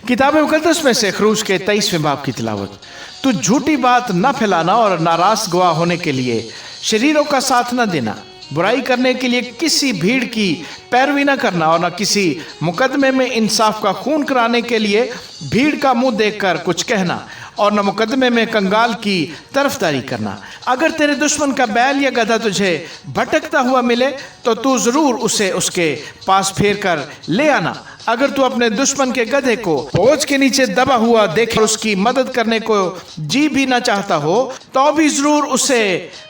किताब मुकद्दस में से खरूज के 23वें बाब की तिलावत। तू झूठी बात न फैलाना और नाराज गवाह होने के लिए शरीरों का साथ न देना, बुराई करने के लिए किसी भीड़ की पैरवी न करना और न किसी मुकदमे में इंसाफ का खून कराने के लिए भीड़ का मुंह देखकर कुछ कहना और न मुकदमे में कंगाल की तरफदारी करना। अगर तेरे दुश्मन का बैल या गधा तुझे भटकता हुआ मिले तो तू जरूर उसे उसके पास फेर कर ले आना। अगर तू अपने दुश्मन के गधे को बोझ के नीचे दबा हुआ देखे और उसकी मदद करने को जी भी ना चाहता हो तो भी जरूर उसे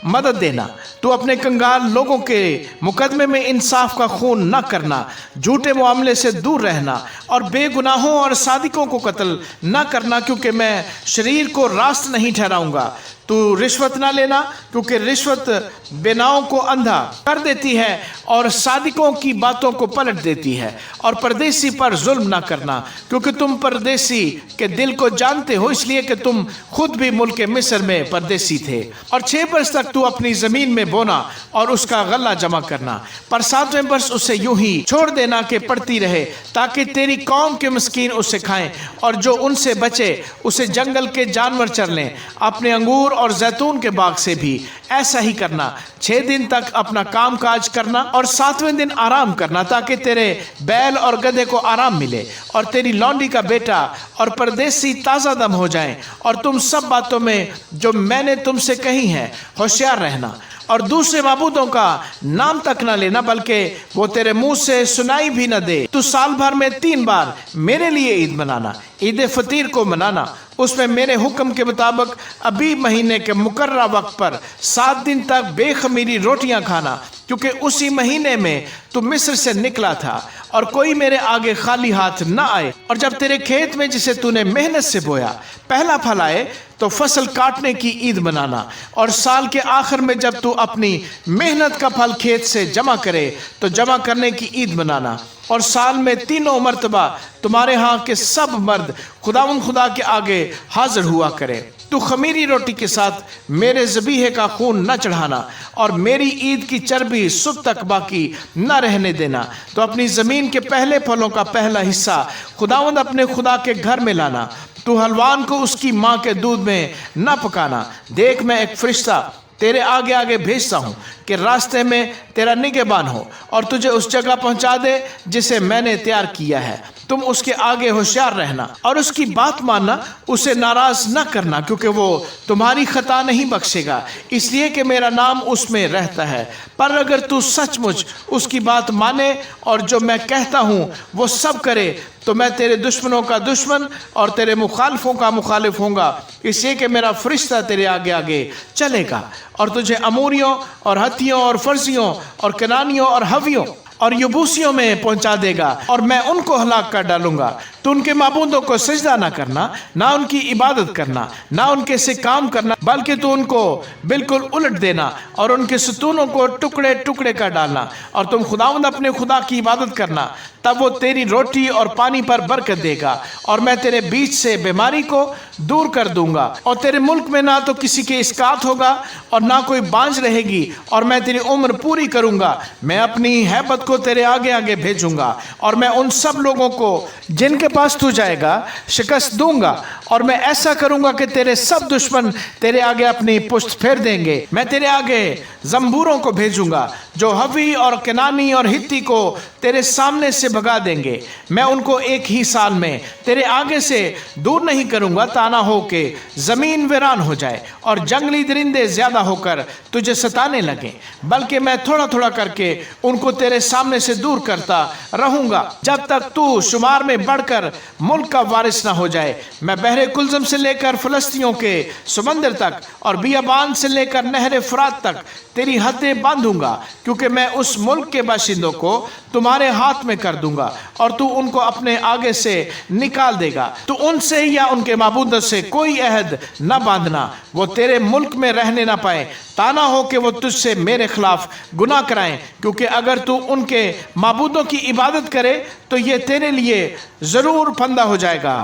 मदद देना। तू अपने कंगाल लोगों के मुकदमे में इंसाफ का खून न करना, झूठे मामले से दूर रहना और बेगुनाहों और सादिकों को कत्ल न करना, क्योंकि मैं शरीर को रास्त नहीं ठहराऊंगा। तू रिश्वत ना लेना, क्योंकि रिश्वत बेनाओं को अंधा कर देती है और सादिकों की बातों को पलट देती है। और परदेसी पर जुल्म ना करना, क्योंकि तुम परदेसी के दिल को जानते हो, इसलिए कि तुम खुद भी मुल्क मिस्र में परदेसी थे। और 6 बरस तक तू अपनी जमीन में बोना और उसका गल्ला जमा करना, पर 7वें बरस उसे यूं ही छोड़ देना कि पड़ती रहे, ताकि तेरी कौम के मस्कीन उसे खाएं और जो उनसे बचे उसे जंगल के जानवर चर लें। अपने अंगूर और जैतून के बाग से भी ऐसा ही करना। 6 दिन तक अपना काम काज करना और 7वें दिन आराम करना, ताकि तेरे बैल और गधे को आराम मिले और तेरी लौंडी का बेटा और परदेसी ताज़ा दम हो जाएं। और तुम सब बातों में जो मैंने तुमसे कही है होशियार रहना और दूसरे माबूदों का नाम तक न लेना, बल्कि वो तेरे मुंह से सुनाई भी न दे। तू साल भर में 3 बार मेरे लिए ईद मनाना। ईद फतीर को मनाना, उसमें मेरे हुक्म के मुताबिक अभी महीने के मुकर्रा वक्त पर 7 दिन तक बेखमीरी रोटियां खाना, क्योंकि उसी महीने में तू मिस्र से निकला था और कोई मेरे आगे खाली हाथ न आए। और जब तेरे खेत में जिसे तूने मेहनत से बोया पहला फल आए तो फसल काटने की ईद मनाना। और साल के आखिर में जब तू अपनी मेहनत का फल खेत से जमा करे तो जमा करने की ईद मनाना। और साल में 3 मरतबा तुम्हारे यहाँ के सब मर्द खुदा के आगे हाजिर हुआ करे। तू खमीरी रोटी के साथ मेरे ज़बीहे का खून न चढ़ाना और मेरी ईद की चर्बी सुबह तक बाकी न रहने देना। तो अपनी ज़मीन के पहले फलों का पहला हिस्सा खुदावंद अपने खुदा के घर में लाना। तू हलवान को उसकी माँ के दूध में न पकाना। देख, मैं एक फरिश्ता तेरे आगे आगे भेजता हूँ कि रास्ते में तेरा निगहबान हो और तुझे उस जगह पहुँचा दे जिसे मैंने तैयार किया है। तुम उसके आगे होशियार रहना और उसकी बात मानना, उसे नाराज न करना, क्योंकि वो तुम्हारी खता नहीं बख्शेगा, इसलिए कि मेरा नाम उसमें रहता है। पर अगर तू सचमुच उसकी बात माने और जो मैं कहता हूँ वो सब करे तो मैं तेरे दुश्मनों का दुश्मन और तेरे मुखालिफों का मुखालिफ होऊंगा, इसलिए कि मेरा फरिश्ता तेरे आगे आगे चलेगा और तुझे अमोरियों और हत्तियों और फर्जियों और कनानियों और हवियों और यबूसियों में पहुंचा देगा और मैं उनको हलाक कर डालूंगा। तो उनके माबूदों को सजदा ना करना, ना उनकी इबादत करना, ना उनके से काम करना, बल्कि तो उनको बिल्कुल उलट देना और उनके सतूनों को टुकड़े टुकड़े कर डालना। और तुम खुदावंद अपने खुदा की इबादत करना, तब वो तेरी रोटी और पानी पर बरकत देगा और मैं तेरे बीच से बीमारी को दूर कर दूंगा और तेरे मुल्क में ना तो किसी के इसकात होगा और ना कोई बांझ रहेगी और मैं तेरी उम्र पूरी करूंगा। मैं अपनी हैबत को तेरे आगे आगे भेजूंगा और मैं उन सब लोगों को जिनके पास तू जाएगा शिकस्त दूंगा और मैं ऐसा करूंगा कि तेरे सब दुश्मन तेरे आगे अपनी पुश्त फेर देंगे। मैं तेरे आगे जंबूरों को भेजूंगा जो हवी और कनानी और हित्ती को तेरे सामने से भगा देंगे। मैं उनको एक ही साल में तेरे आगे से दूर नहीं करूंगा, ताना हो के जमीन वीरान हो जाए और जंगली दरिंदे ज्यादा होकर तुझे सताने लगे, बल्कि मैं थोड़ा थोड़ा करके उनको तेरे सामने से दूर करता रहूंगा जब तक तू शुमार में बढ़कर मुल्क का वारिस ना हो जाए। मैं बहरे कुलजम से लेकर फलस्तियों के समंदर तक और बियाबान से लेकर नहर फरात तक तेरी हदें बांधूंगा, क्योंकि मैं उस मुल्क के बाशिंदों को तुम्हारे हाथ में कर दूंगा और तू उनको अपने आगे से निकाल देगा। तो उनसे या उनके माबूदों से कोई अहद न बांधना, वो तेरे मुल्क में रहने ना पाए, ताना हो कि वो तुझसे मेरे खिलाफ गुनाह कराएं, क्योंकि अगर तू उनके माबूदों की इबादत करे तो ये तेरे लिए जरूर फंदा हो जाएगा।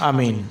आमीन।